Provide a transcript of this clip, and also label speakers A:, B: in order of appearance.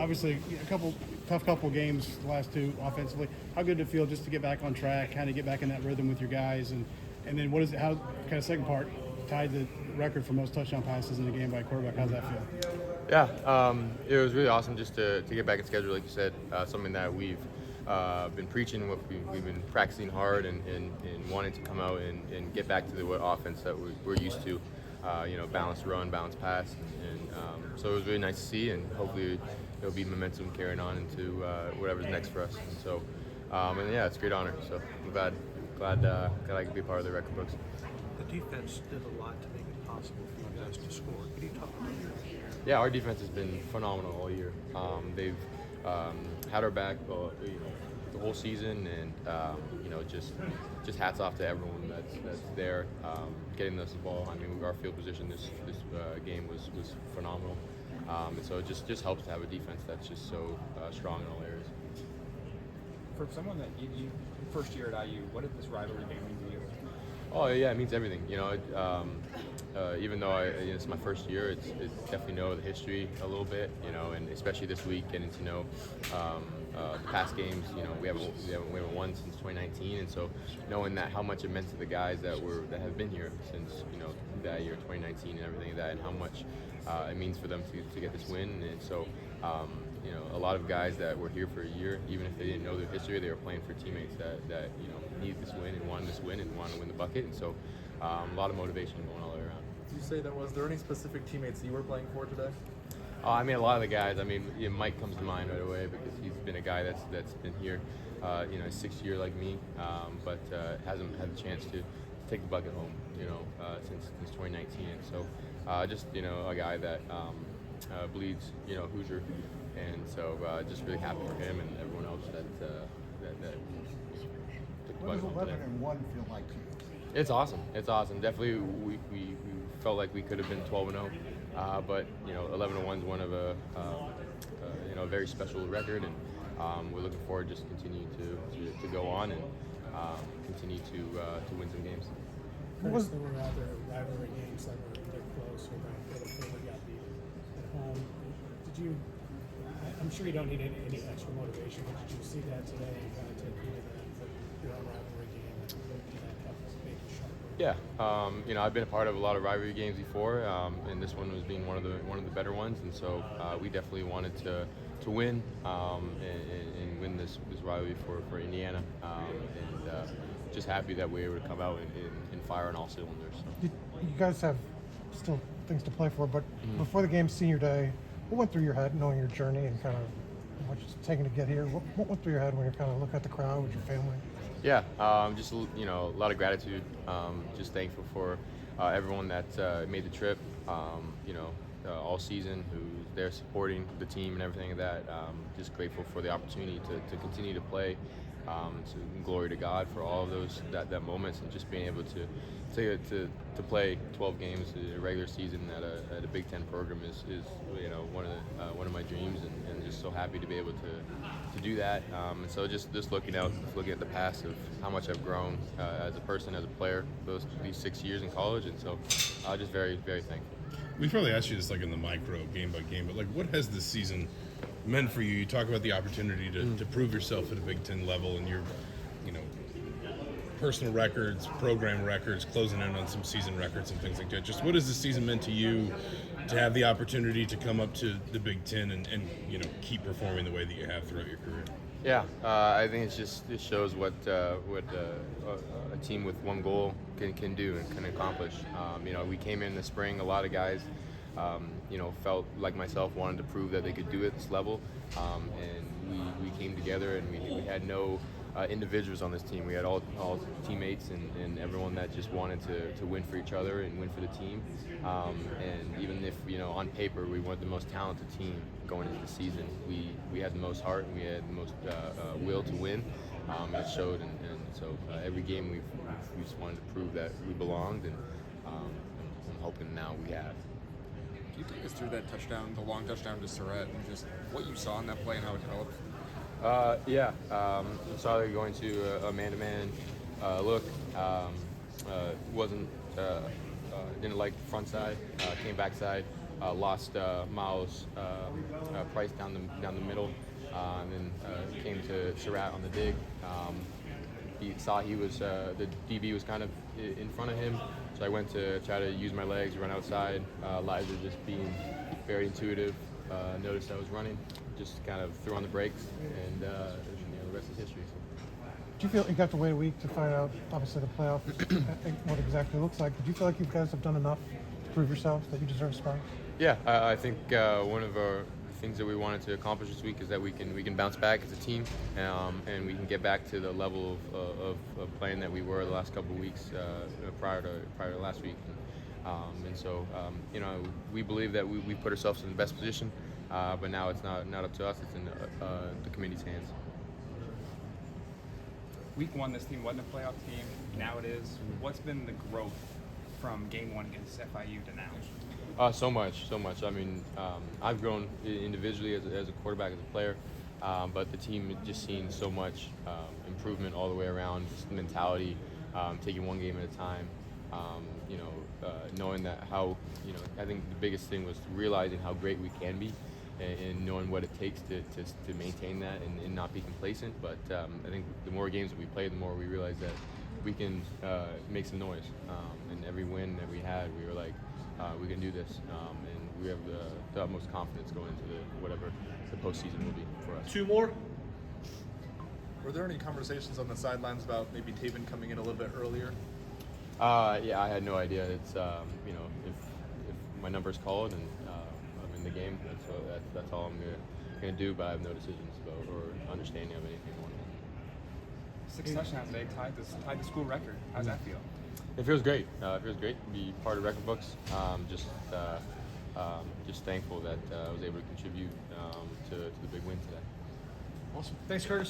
A: Obviously, a couple games, the last two offensively. How good did it feel just to get back on track, kind of get back in that rhythm with your guys, and then how kind of second part tied the record for most touchdown passes in the game by a quarterback. How's that feel?
B: Yeah, it was really awesome just to get back in schedule, like you said, something that we've been preaching, we've been practicing hard and wanting to come out and get back to the offense that we're used to, balanced run, balanced pass, and so it was really nice to see, and hopefully it'll be momentum carrying on into whatever's next for us. And so, and yeah, it's a great honor. So I'm glad I could be a part of the record books.
C: The defense did a lot to make it possible for you guys to score. Could you talk about that?
B: Yeah, our defense has been phenomenal all year. They've had our back, the whole season, and just hats off to everyone that's there getting us the ball. I mean, our field position this game was phenomenal, and so it just helps to have a defense that's just so strong in all areas.
D: For someone that you first year at IU, what did this rivalry game mean to you?
B: Oh yeah, it means everything. Even though it's my first year, it's definitely know the history a little bit. And especially this week, getting to know the past games. We haven't won since 2019, and so knowing that how much it meant to the guys that have been here since that year 2019 and everything like that, and how much it means for them to get this win. And so a lot of guys that were here for a year, even if they didn't know their history, they were playing for teammates that needed this win and wanted this win and wanted to win the bucket. And so a lot of motivation going all the way around.
E: Did you say was there any specific teammates you were playing for today?
B: I mean, a lot of the guys. I mean, Mike comes to mind right away because he's been a guy that's been here, his sixth year like me, but hasn't had the chance to take the bucket home, since 2019. And so just a guy that bleeds, Hoosier, and so just really happy for him and everyone else that took the
F: What
B: bucket
F: does
B: home
F: 11
B: today.
F: and 1 feel like to you?
B: It's awesome. It's awesome. Definitely, we felt like we could have been 12 and 0, but 11 and 1 is one of a very special record, and we're looking forward to just continuing to go on and continue to win some games.
C: Curtis, there were other rivalry games that were close, or that Purdue got beat at home. I'm sure you don't need any extra motivation, but did you see that today and kind of take you to your own rivalry game and that help make you sharper?
B: Yeah, I've been a part of a lot of rivalry games before, and this one was being one of the better ones, and so we definitely wanted to win and win this rivalry for Indiana, and just happy that we were able to come out and fire on all cylinders. So.
G: You guys have still things to play for, but before the game, senior day, what went through your head knowing your journey and kind of what it's taken to get here? What went through your head when you're kind of looking at the crowd with your family?
B: Yeah, just a lot of gratitude. Just thankful for everyone that made the trip. All season, who's there supporting the team and everything like that. Just grateful for the opportunity to continue to play. So glory to God for all of those that moments, and just being able to play 12 games in a regular season at a Big Ten program is one of my dreams, and just so happy to be able to do that. And so just looking at the past of how much I've grown as a person, as a player, these 6 years in college, and so just very, very thankful.
H: We probably asked you this like in the micro, game by game, but like what has this season meant for you? You talk about the opportunity to prove yourself at a Big Ten level, and your personal records, program records, closing in on some season records and things like that. Just what has this season meant to you to have the opportunity to come up to the Big Ten and keep performing the way that you have throughout your career?
B: Yeah, I think it shows what a team with one goal can do and can accomplish. We came in the spring, a lot of guys felt like myself wanted to prove that they could do it at this level, and we came together, and we had no individuals on this team. We had all teammates and everyone that just wanted to win for each other and win for the team. And even if on paper we weren't the most talented team going into the season, we had the most heart and we had the most will to win. It showed, and so every game we just wanted to prove that we belonged, and I'm hoping now we have.
D: Can you take us through that touchdown, the long touchdown to Surratt, and just what you saw in that play and how it developed?
B: Saw they were going to a man-to-man look. Didn't like the front side, came backside, lost Miles Price down the middle, and then came to Surratt on the dig. He saw he was the DB was kind of in front of him, so I went to try to use my legs, run outside. Liza just being very intuitive, noticed I was running, just kind of threw on the brakes, and the rest is history. So.
G: Do you feel you got to wait a week to find out, obviously, the playoff, what exactly it looks like? Did you feel like you guys have done enough to prove yourselves that you deserve a spot?
B: Yeah, I think one of our things that we wanted to accomplish this week is that we can bounce back as a team, and we can get back to the level of playing that we were the last couple of weeks prior to last week. And so, we believe that we put ourselves in the best position, but now it's not up to us; it's in the committee's hands.
F: Week 1, this team wasn't a playoff team. Now it is. What's been the growth from game 1 against FIU to now?
B: So much. I mean, I've grown individually as a quarterback, as a player, but the team has just seen so much improvement all the way around. Just mentality, taking one game at a time. Knowing that I think the biggest thing was realizing how great we can be, and knowing what it takes to maintain that and not be complacent. But I think the more games that we play, the more we realize that we can make some noise. And every win that we had, we were like, we can do this, and we have the utmost confidence going into whatever the postseason will be for us.
E: 2 more. Were there any conversations on the sidelines about maybe Taven coming in a little bit earlier?
B: Yeah, I had no idea. It's if my number's called and I'm in the game, that's all I'm gonna do. But I have no decisions about or understanding of anything going on.
F: 6 touchdowns today, tied the school record. How's that feel?
B: It feels great. It feels great to be part of record books. Just thankful that I was able to contribute to the big win today.
E: Awesome. Thanks, Kurtis.